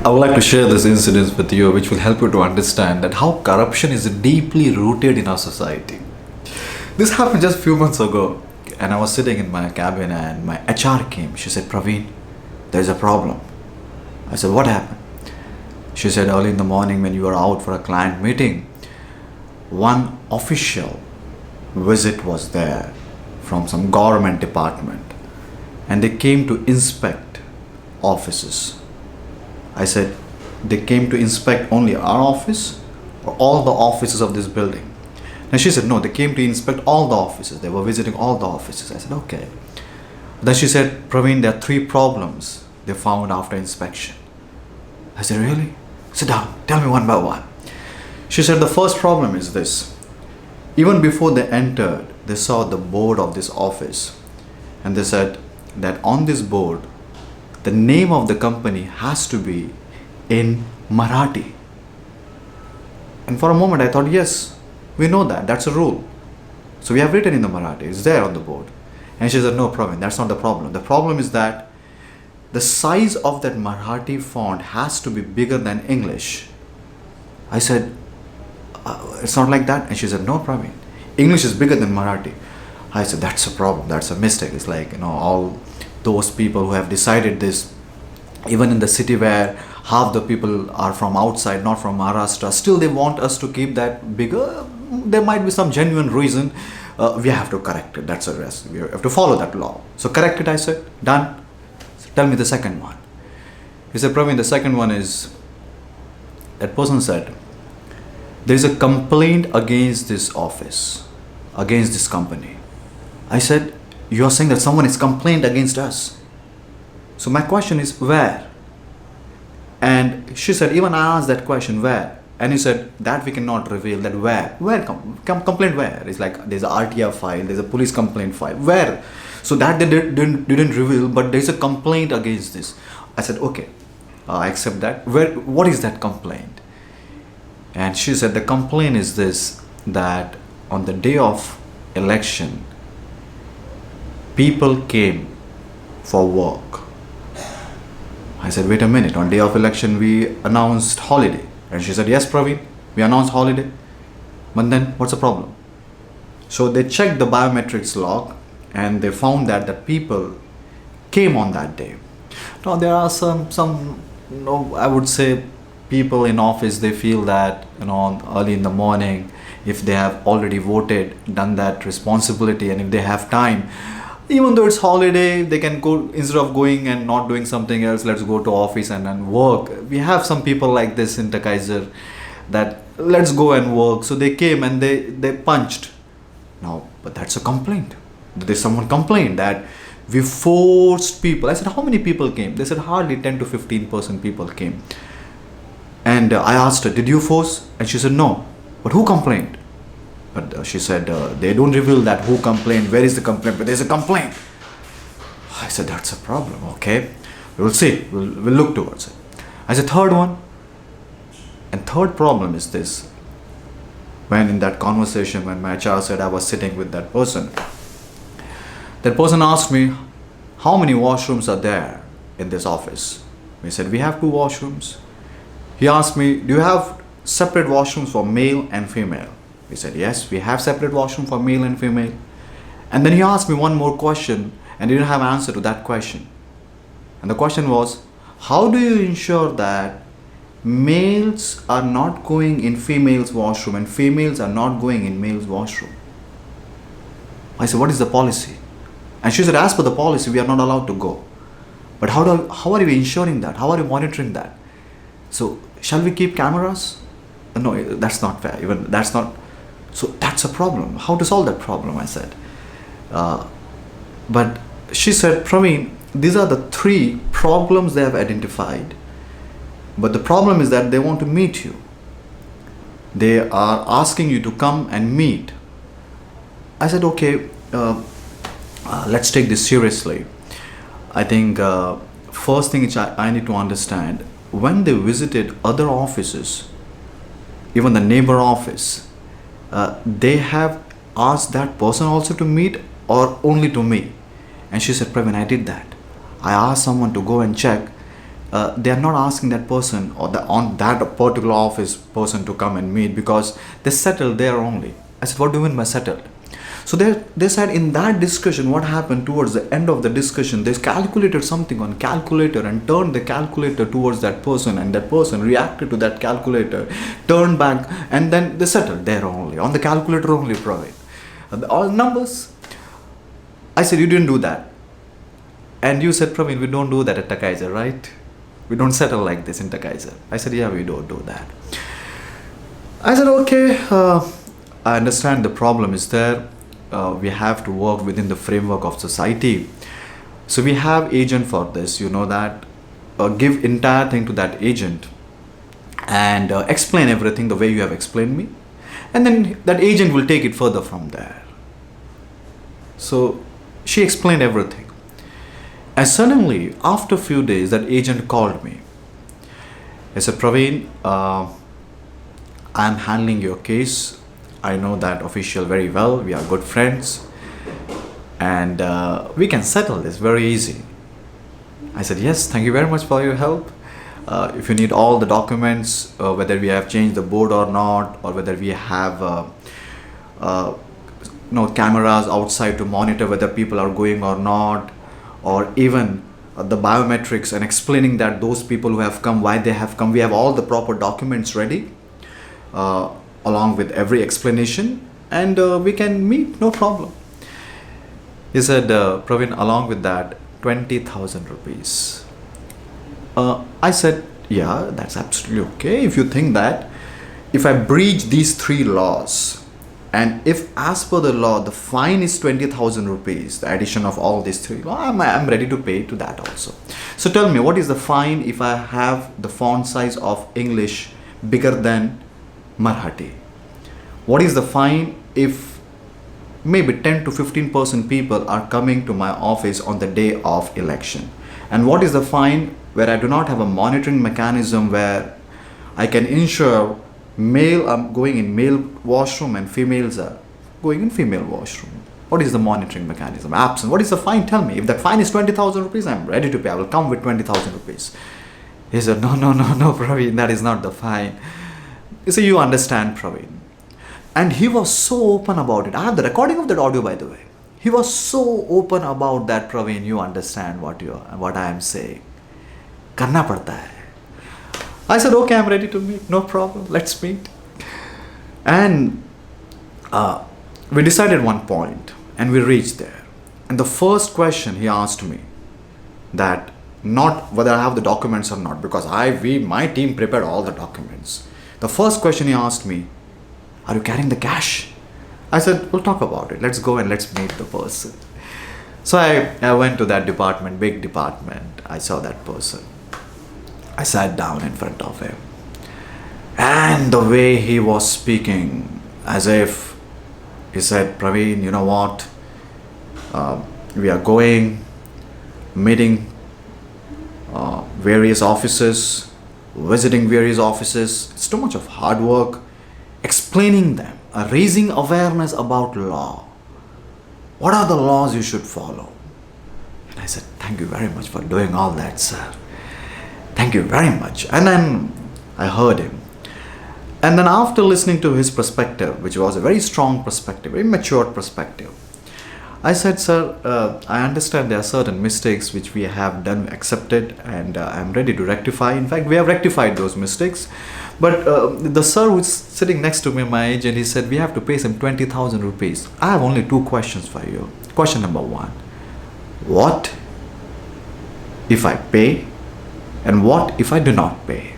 I would like to share this incident with you, which will help you to understand that how corruption is deeply rooted in our society. This happened just a few months ago, and I was sitting in my cabin, and my HR came. She said, "Praveen, there's a problem." I said, "What happened?" She said, "Early in the morning, when you were out for a client meeting, one official visit was there from some government department, and they came to inspect offices." I said, "They came to inspect only our office or all the offices of this building?" And she said, "No, they came to inspect all the offices. They were visiting all the offices." I said, "Okay." Then she said, "Praveen, there are 3 problems they found after inspection." I said, "Really? Sit down. Tell me one by one." She said, "The first problem is this. Even before they entered, they saw the board of this office, and they said that on this board, the name of the company has to be in Marathi." And for a moment I thought, yes, we know that. That's a rule. So we have written in the Marathi. It's there on the board. And she said, "No problem. That's not the problem. The problem is that the size of that Marathi font has to be bigger than English." I said, "It's not like that." And she said, "No, Praveen. English is bigger than Marathi." I said, "That's a problem. That's a mistake." It's like, all those people who have decided this, even in the city where half the people are from outside, not from Maharashtra, still they want us to keep that bigger. There might be some genuine reason. We have to correct it. That's a rest. We have to follow that law. So correct it, I said. Done. So tell me the second one. He said, "Praveen, the second one is," that person said, "there is a complaint against this office, against this company." I said, "You are saying that someone is complained against us?" So my question is, where? And she said, even I asked that question, where? And he said, "That we cannot reveal." That where? Where? Complaint where? It's like there's a RTR file, there's a police complaint file. Where? So that they didn't reveal, but there's a complaint against this. I said, "Okay, I accept that. Where? What is that complaint?" And she said, "The complaint is this, that on the day of election, people came for work." I said, "Wait a minute, on day of election we announced holiday." And she said, "Yes, Praveen, we announced holiday. But then what's the problem?" So they checked the biometrics log and they found that the people came on that day. Now there are some I would say people in office, they feel that early in the morning, if they have already voted, done that responsibility, and if they have time, even though it's holiday, they can go, instead of going and not doing something else, let's go to office and then work. We have some people like this in Kaiser, that let's go and work. So they came and they punched. Now, but that's a complaint. There's someone complained that we forced people. I said, "How many people came?" They said, "Hardly 10 to 15% people came." And I asked her, "Did you force?" And she said, "No." "But who complained?" But she said, "They don't reveal that who complained, where is the complaint, but there's a complaint." I said, "That's a problem." Okay, we'll see. We'll look towards it. I said, "Third one." And third problem is this. When in that conversation, when my HR said, I was sitting with that person asked me, "How many washrooms are there in this office?" We said, "We have 2 washrooms." He asked me, "Do you have separate washrooms for male and female?" We said, "Yes, we have separate washroom for male and female." And then he asked me one more question and didn't have an answer to that question. And the question was, "How do you ensure that males are not going in females' washroom and females are not going in males' washroom?" I said, "What is the policy?" And she said, "As per the policy, we are not allowed to go. But how are you ensuring that? How are you monitoring that? So shall we keep cameras?" No, that's not fair. Even that's not. So that's a problem. How to solve that problem? I said. But she said, "Praveen, these are the 3 problems they have identified. But the problem is that they want to meet you. They are asking you to come and meet." I said, "Okay, let's take this seriously. I think first thing which I need to understand, when they visited other offices, even the neighbor office, they have asked that person also to meet or only to me?" And she said, "Praveen, I did that. I asked someone to go and check they are not asking that person or on that particular office person to come and meet because they settled there only. I said, what do you mean by settled? So they said in that discussion, what happened towards the end of the discussion, they calculated something on calculator and turned the calculator towards that person, and that person reacted to that calculator, turned back, and then they settled there only, on the calculator only, Praveen. All numbers. I said, you didn't do that. And you said, Praveen, we don't do that at Takaiser, right? We don't settle like this in Takaiser. I said, yeah, we don't do that. I said, okay, I understand the problem is there. We have to work within the framework of society. So we have agent for this, you know that. Give entire thing to that agent and explain everything the way you have explained me. And then that agent will take it further from there. So she explained everything. And suddenly, after a few days, that agent called me. He said, Praveen, I'm handling your case. I know that official very well. We are good friends. And we can settle this very easy. I said, yes, thank you very much for your help. If you need all the documents, whether we have changed the board or not, or whether we have cameras outside to monitor whether people are going or not, or even the biometrics and explaining that those people who have come, why they have come, we have all the proper documents ready along with every explanation, and we can meet, no problem. He said, Praveen, along with that, 20,000 rupees. I said, yeah, that's absolutely okay. If you think that, if I breach these 3 laws, and if as per the law, the fine is 20,000 rupees, the addition of all these 3 laws, I'm ready to pay to that also. So tell me, what is the fine if I have the font size of English bigger than Marathi? What is the fine if maybe 10 to 15% people are coming to my office on the day of election? And what is the fine where I do not have a monitoring mechanism where I can ensure male are going in male washroom and females are going in female washroom? What is the monitoring mechanism? Absent. What is the fine? Tell me. If that fine is 20,000 rupees, I'm ready to pay. I will come with 20,000 rupees. He said, no, Praveen, that is not the fine. You see, you understand, Praveen. And he was so open about it. I have the recording of that audio, by the way. He was so open about that, Praveen. You understand what I am saying. Karna padta hai. I said, okay, I'm ready to meet. No problem. Let's meet. And we decided one point, and we reached there. And the first question he asked me, that not whether I have the documents or not, because my team prepared all the documents. The first question he asked me, are you carrying the cash? I said, we'll talk about it. Let's go and let's meet the person. So I went to that department, big department. I saw that person. I sat down in front of him. And the way he was speaking, as if he said, Praveen, you know what? We are going, meeting various offices, visiting various offices. It's too much of hard work. Explaining them, raising awareness about law. What are the laws you should follow? And I said, thank you very much for doing all that, sir. Thank you very much. And then I heard him. And then after listening to his perspective, which was a very strong perspective, very mature perspective, I said, sir, I understand there are certain mistakes which we have done, accepted, and I'm ready to rectify. In fact, we have rectified those mistakes. But the sir who's sitting next to me, my agent, he said, we have to pay some 20,000 rupees. I have only 2 questions for you. Question number 1, what if I pay? And what if I do not pay?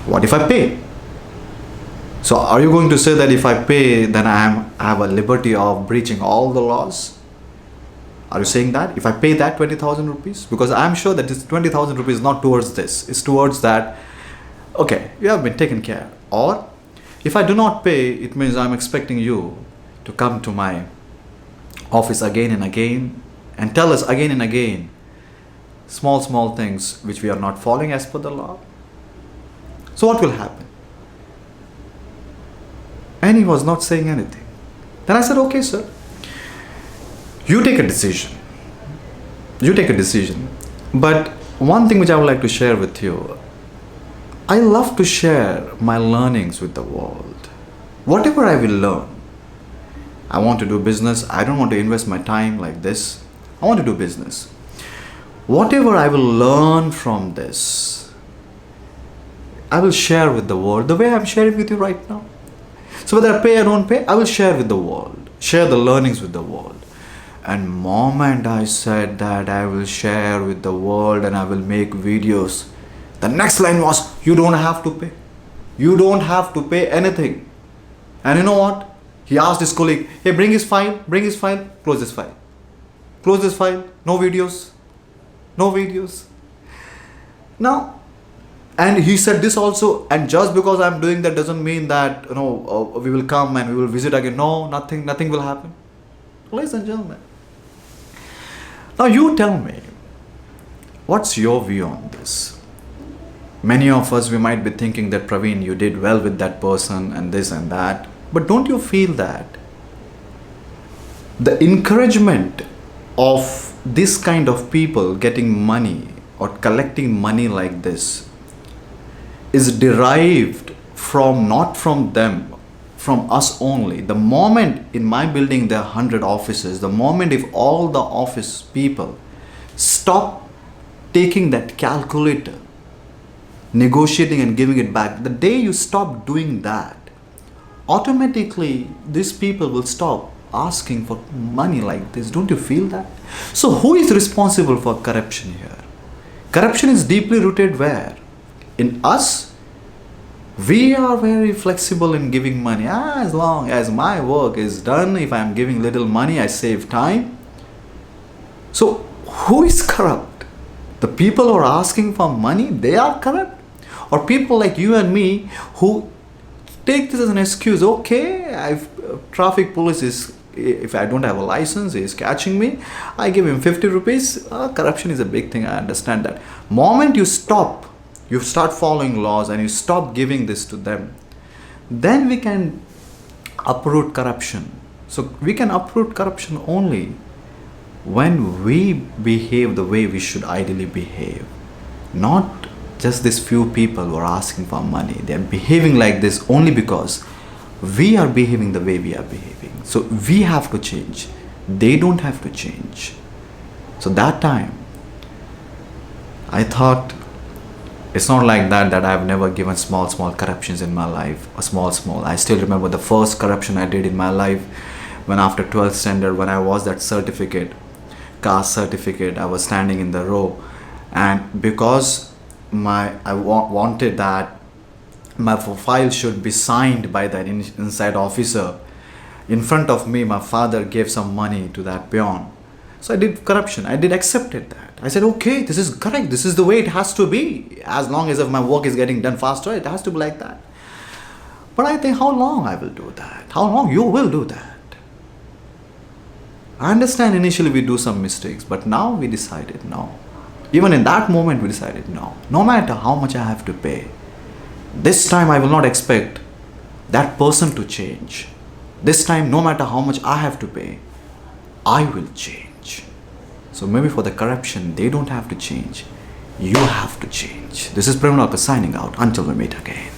What if I pay? So are you going to say that if I pay, then I have a liberty of breaching all the laws? Are you saying that? If I pay that 20,000 rupees? Because I'm sure that this 20,000 rupees is not towards this. It's towards that, okay, you have been taken care. Or if I do not pay, it means I'm expecting you to come to my office again and again and tell us again and again small things which we are not following as per the law. So what will happen? And he was not saying anything. Then I said, okay, sir, you take a decision. But one thing which I would like to share with you, I love to share my learnings with the world. Whatever I will learn, I want to do business. I don't want to invest my time like this. I want to do business. Whatever I will learn from this, I will share with the world the way I'm sharing with you right now. So whether I pay or don't pay, I will share with the world, share the learnings with the world. And moment I said that I will share with the world and I will make videos, the next line was, you don't have to pay. You don't have to pay anything. And you know what? He asked his colleague, hey, bring his file, close this file. Close this file, no videos. No videos. Now, and he said this also, and just because I'm doing that doesn't mean that, we will come and we will visit again. No, nothing will happen. Ladies and gentlemen. Now you tell me, what's your view on this? Many of us, we might be thinking that, Praveen, you did well with that person and this and that. But don't you feel that the encouragement of this kind of people getting money or collecting money like this is derived from, not from them, from us only. The moment in my building there are 100 offices, the moment if all the office people stop taking that calculator, negotiating and giving it back, the day you stop doing that, automatically these people will stop asking for money like this. Don't you feel that? So who is responsible for corruption here? Corruption is deeply rooted where? In us. We are very flexible in giving money. As long as my work is done, if I am giving little money, I save time. So who is corrupt? The people who are asking for money, they are corrupt? Or people like you and me who take this as an excuse? Okay, traffic police is, if I don't have a license, he is catching me, I give him 50 rupees. Corruption is a big thing, I understand that. Moment you stop, you start following laws and you stop giving this to them, then we can uproot corruption. So we can uproot corruption only when we behave the way we should ideally behave. Not just these few people who are asking for money. They are behaving like this only because we are behaving the way we are behaving. So we have to change. They don't have to change. So that time, I thought, it's not like that I've never given small corruptions in my life. Or small. I still remember the first corruption I did in my life when after 12th standard, when I was that certificate, caste certificate, I was standing in the row. And because I wanted that my file should be signed by that inside officer, in front of me, my father gave some money to that peon. So I did corruption. I did accepted that. I said, okay, this is correct. This is the way it has to be. As long as if my work is getting done faster, it has to be like that. But I think, how long I will do that? How long you will do that? I understand initially we do some mistakes, but now we decided no. Even in that moment we decided no. No matter how much I have to pay, this time I will not expect that person to change. This time, no matter how much I have to pay, I will change. So maybe for the corruption, they don't have to change. You have to change. This is Prem signing out. Until we meet again.